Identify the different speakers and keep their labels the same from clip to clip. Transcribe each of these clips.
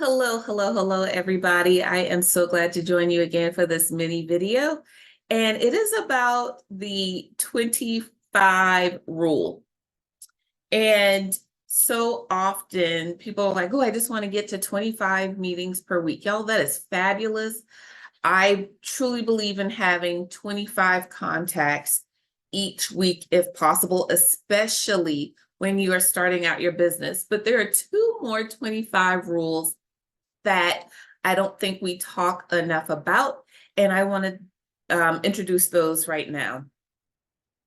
Speaker 1: Hello, hello, hello, everybody. I am so glad to join you again for this mini video. And it is about the 25 rule. And so often people are like, oh, I just want to get to 25 meetings per week. Y'all, that is fabulous. I truly believe in having 25 contacts each week if possible, especially when you are starting out your business. But there are two more 25 rules that I don't think we talk enough about, and I want to introduce those right now.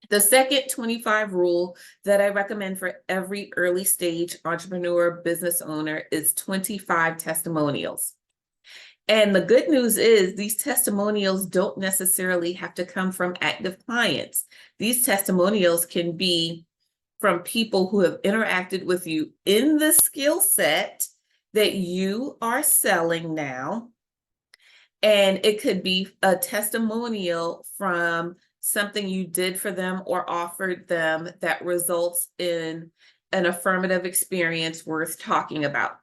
Speaker 1: The second 25 rule that I recommend for every early stage entrepreneur business owner is 25 testimonials. And the good news is these testimonials don't necessarily have to come from active clients. These testimonials can be from people who have interacted with you in the skill set that you are selling now. And it could be a testimonial from something you did for them or offered them that results in an affirmative experience worth talking about.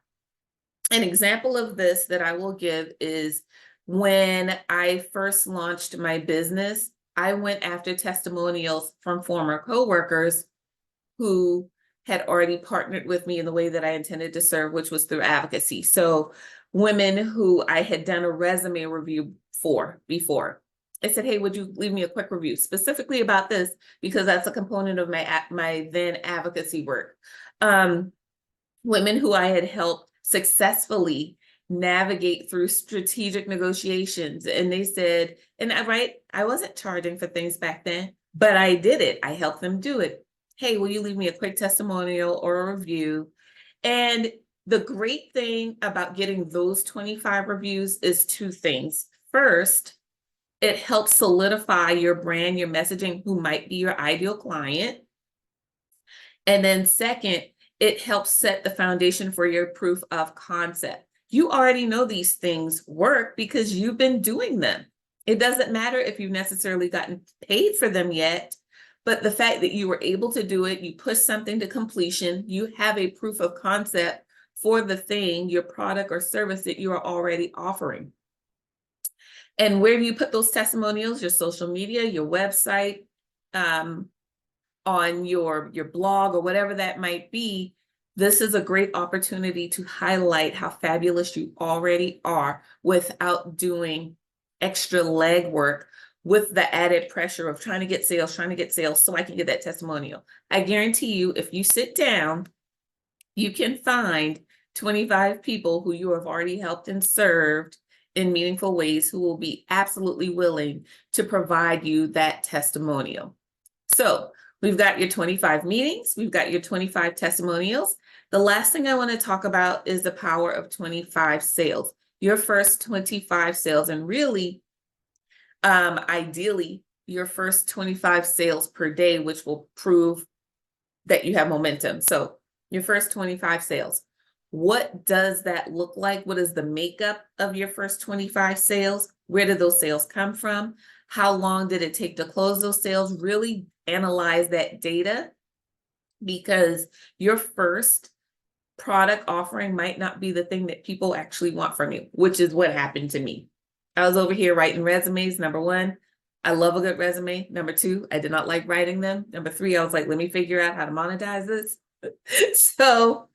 Speaker 1: An example of this that I will give is when I first launched my business, I went after testimonials from former coworkers who had already partnered with me in the way that I intended to serve, which was through advocacy. So women who I had done a resume review for before. I said, hey, would you leave me a quick review specifically about this? Because that's a component of my then advocacy work. Women who I had helped successfully navigate through strategic negotiations. And they said, and I wasn't charging for things back then, but I did it. I helped them do it. Hey, will you leave me a quick testimonial or a review? And the great thing about getting those 25 reviews is two things. First, it helps solidify your brand, your messaging, who might be your ideal client. And then second, it helps set the foundation for your proof of concept. You already know these things work because you've been doing them. It doesn't matter if you've necessarily gotten paid for them yet, but the fact that you were able to do it, you push something to completion, you have a proof of concept for the thing, your product or service that you are already offering. And where do you put those testimonials? Your social media, your website, on your blog or whatever that might be. This is a great opportunity to highlight how fabulous you already are without doing extra legwork with the added pressure of trying to get sales so I can get that testimonial. I guarantee you, if you sit down, you can find 25 people who you have already helped and served in meaningful ways who will be absolutely willing to provide you that testimonial. So we've got your 25 meetings, we've got your 25 testimonials. The last thing I want to talk about is the power of 25 sales. Your first 25 sales, and really, ideally, your first 25 sales per day, which will prove that you have momentum. So your first 25 sales. What does that look like? What is the makeup of your first 25 sales? Where did those sales come from? How long did it take to close those sales? Really analyze that data, because your first product offering might not be the thing that people actually want from you, which is what happened to me. I was over here writing resumes. Number one, I love a good resume. Number two, I did not like writing them. Number three, I was like, let me figure out how to monetize this. So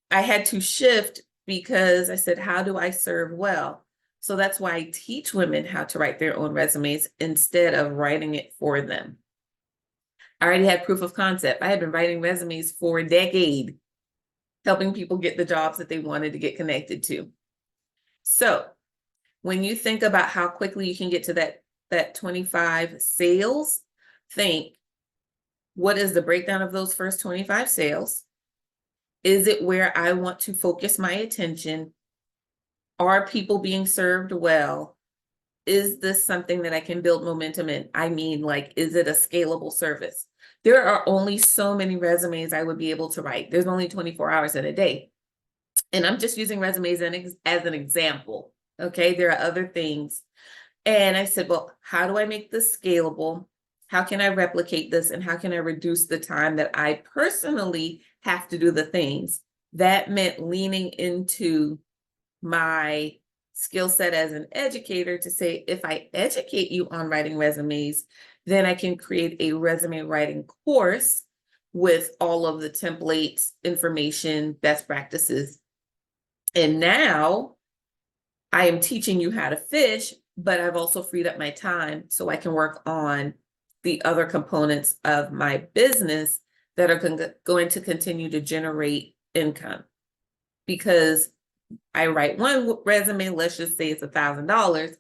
Speaker 1: I had to shift because I said, how do I serve well? So that's why I teach women how to write their own resumes instead of writing it for them. I already had proof of concept. I had been writing resumes for a decade, helping people get the jobs that they wanted to get connected to. So when you think about how quickly you can get to that 25 sales, think, what is the breakdown of those first 25 sales? Is it where I want to focus my attention? Are people being served well? Is this something that I can build momentum in? I mean, like, is it a scalable service? There are only so many resumes I would be able to write. There's only 24 hours in a day. And I'm just using resumes as an example. Okay, there are other things. And I said, well, how do I make this scalable? How can I replicate this? And how can I reduce the time that I personally have to do the things? That meant leaning into my skill set as an educator to say, if I educate you on writing resumes, then I can create a resume writing course with all of the templates, information, best practices. And now I am teaching you how to fish, but I've also freed up my time so I can work on the other components of my business that are going to continue to generate income. Because I write one resume, let's just say it's $1,000.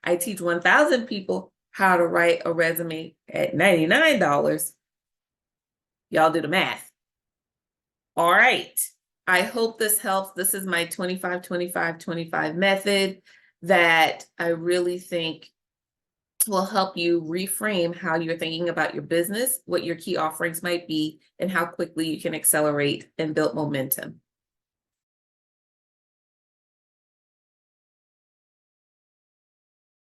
Speaker 1: I teach 1,000 people how to write a resume at $99. Y'all do the math. All right. I hope this helps. This is my 25-25-25 method that I really think will help you reframe how you're thinking about your business, what your key offerings might be, and how quickly you can accelerate and build momentum.